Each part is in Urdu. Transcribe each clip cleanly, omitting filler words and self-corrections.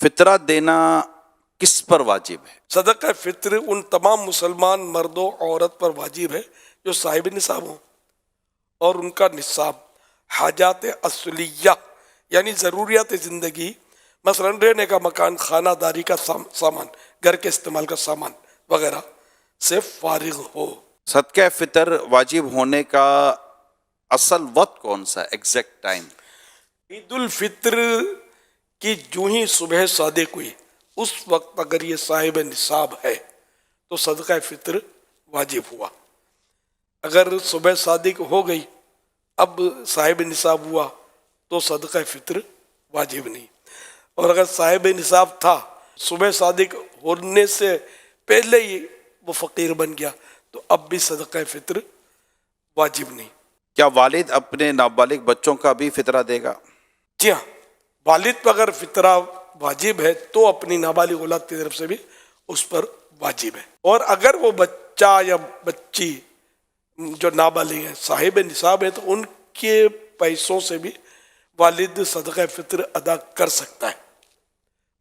فطرہ دینا کس پر واجب ہے؟ صدقہ فطر ان تمام مسلمان مرد و عورت پر واجب ہے جو صاحب نصاب ہوں اور ان کا نصاب حاجات اصلیہ یعنی ضروریات زندگی، مثلا رہنے کا مکان، خانہ داری کا سامان، گھر کے استعمال کا سامان وغیرہ سے فارغ ہو۔ صدقہ فطر واجب ہونے کا اصل وقت کون سا ہے، ایگزیکٹ ٹائم؟ عید الفطر کی جو ہی صبح صادق ہوئی اس وقت اگر یہ صاحب نصاب ہے تو صدقہ فطر واجب ہوا۔ اگر صبح صادق ہو گئی اب صاحب نصاب ہوا تو صدقہ فطر واجب نہیں، اور اگر صاحب نصاب تھا صبح صادق ہونے سے پہلے ہی وہ فقیر بن گیا تو اب بھی صدقہ فطر واجب نہیں۔ کیا والد اپنے نابالغ بچوں کا بھی فطرہ دے گا؟ جی ہاں، والد پر اگر فطرہ واجب ہے تو اپنی نابالغ اولاد کی طرف سے بھی اس پر واجب ہے، اور اگر وہ بچہ یا بچی جو نابالغ ہیں صاحب نصاب ہے تو ان کے پیسوں سے بھی والد صدقہ فطر ادا کر سکتا ہے،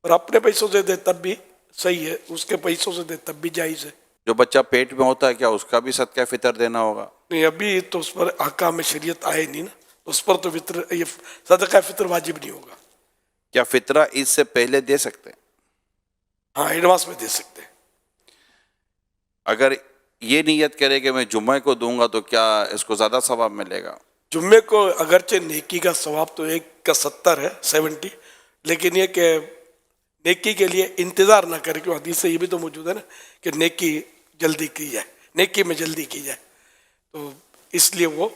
اور اپنے پیسوں سے دے تب بھی صحیح ہے، اس کے پیسوں سے دے تب بھی جائز ہے۔ جو بچہ پیٹ میں ہوتا ہے کیا اس کا بھی صدقہ فطر دینا ہوگا؟ نہیں، ابھی تو اس پر احکام شریعت آئے نہیں نا، اس پر تو یہ صدقہ فطر واجب نہیں ہوگا۔ کیا فطرہ عید سے پہلے دے سکتے ہیں؟ ہاں، ایڈوانس میں دے سکتے ہیں۔ اگر یہ نیت کرے کہ میں جمعہ کو دوں گا تو کیا اس کو زیادہ ثواب ملے گا؟ جمعے کو اگرچہ نیکی کا ثواب تو 1/70 ہے 70، لیکن یہ کہ نیکی کے لیے انتظار نہ کرے، کیوں حدیث سے یہ بھی تو موجود ہے نا کہ نیکی جلدی کی جائے، نیکی میں جلدی کی جائے، تو اس لیے وہ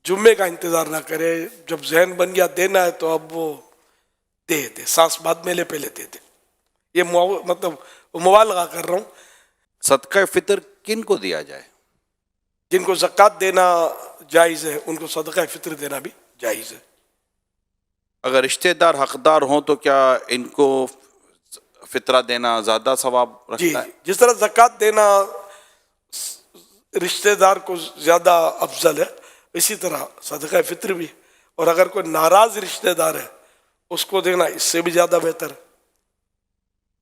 جمعے کا انتظار نہ کرے، جب ذہن بن گیا دینا ہے تو اب وہ دے دے، سانس بعد میں لے پہلے دے دے۔ یہ مطلب مبالغہ کر رہا ہوں۔ صدقہ فطر کن کو دیا جائے؟ جن کو زکوٰۃ دینا جائز ہے ان کو صدقہ فطر دینا بھی جائز ہے۔ اگر رشتہ دار حقدار ہوں تو کیا ان کو فطرہ دینا زیادہ ثواب جی، رکھتا ہے؟ جس طرح زکوٰۃ دینا رشتہ دار کو زیادہ افضل ہے اسی طرح صدقہ فطر بھی، اور اگر کوئی ناراض رشتہ دار ہے اس کو دینا اس سے بھی زیادہ بہتر ہے،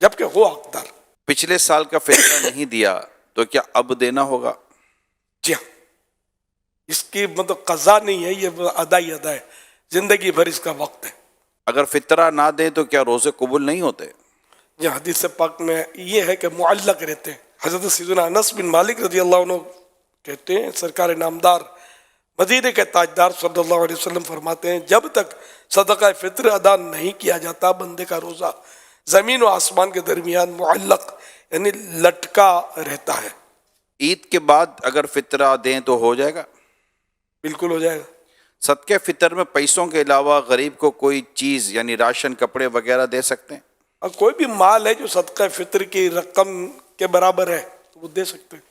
جبکہ ہو حقدار۔ پچھلے سال کا فطرہ نہیں دیا تو کیا اب دینا ہوگا؟ جی ہاں، اس کی مطلب قضا نہیں ہے، یہ ادا ہی ادا ہے، زندگی بھر اس کا وقت ہے۔ اگر فطرہ نہ دیں تو کیا روزے قبول نہیں ہوتے؟ یہ حدیث پاک میں یہ ہے کہ معلق رہتے ہیں۔ حضرت سیدنا انس بن مالک رضی اللہ عنہ کہتے ہیں، سرکار نامدار مدینے کے تاجدار صلی اللہ علیہ وسلم فرماتے ہیں، جب تک صدقہ فطر ادا نہیں کیا جاتا بندے کا روزہ زمین و آسمان کے درمیان معلق یعنی لٹکا رہتا ہے۔ عید کے بعد اگر فطرہ دیں تو ہو جائے گا؟ بالکل ہو جائے گا۔ صدقہ فطر میں پیسوں کے علاوہ غریب کو کوئی چیز یعنی راشن، کپڑے وغیرہ دے سکتے ہیں؟ اور کوئی بھی مال ہے جو صدقہ فطر کی رقم کے برابر ہے تو وہ دے سکتے ہیں۔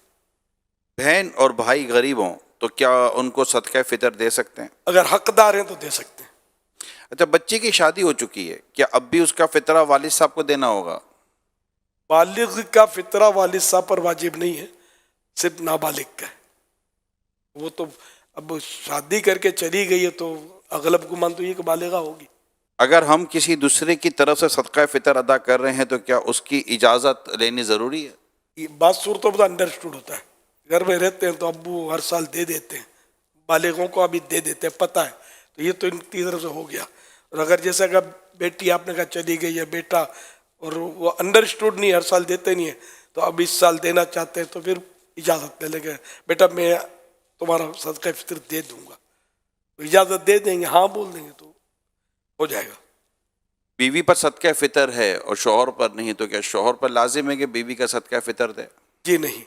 بہن اور بھائی غریب ہوں تو کیا ان کو صدقہ فطر دے سکتے ہیں؟ اگر حقدار ہیں تو دے سکتے ہیں۔ اچھا، بچے کی شادی ہو چکی ہے، کیا اب بھی اس کا فطرہ والد صاحب کو دینا ہوگا؟ بالغ کا فطرہ والد صاحب پر واجب نہیں ہے، صرف نابالغ کا ہے۔ وہ تو اب شادی کر کے چلی گئی ہے تو اغلب گمان تو یہ کہ بالغہ ہوگی۔ اگر ہم کسی دوسرے کی طرف سے صدقہ فطر ادا کر رہے ہیں تو کیا اس کی اجازت لینی ضروری ہے؟ یہ بات صورتوں میں انڈرسٹوڈ ہوتا ہے، گھر میں رہتے ہیں تو ابو ہر سال دے دیتے ہیں، بالغوں کو ابھی دے دیتے ہیں، پتہ ہے، تو یہ تو ان کی طرف سے ہو گیا۔ اور اگر جیسا کہ بیٹی آپ نے کہا چلی گئی ہے، بیٹا، اور وہ انڈرسٹوڈ نہیں، ہر سال دیتے نہیں ہیں، تو اب اس سال دینا چاہتے ہیں تو پھر اجازت لے لیں گے، بیٹا میں تمہارا صدقہ فطر دے دوں گا، تو اجازت دے دیں گے، ہاں بول دیں گے تو ہو جائے گا۔ بیوی پر صدقہ فطر ہے اور شوہر پر نہیں تو کیا شوہر پر لازم ہے کہ بیوی کا صدقہ فطر دے؟ جی نہیں۔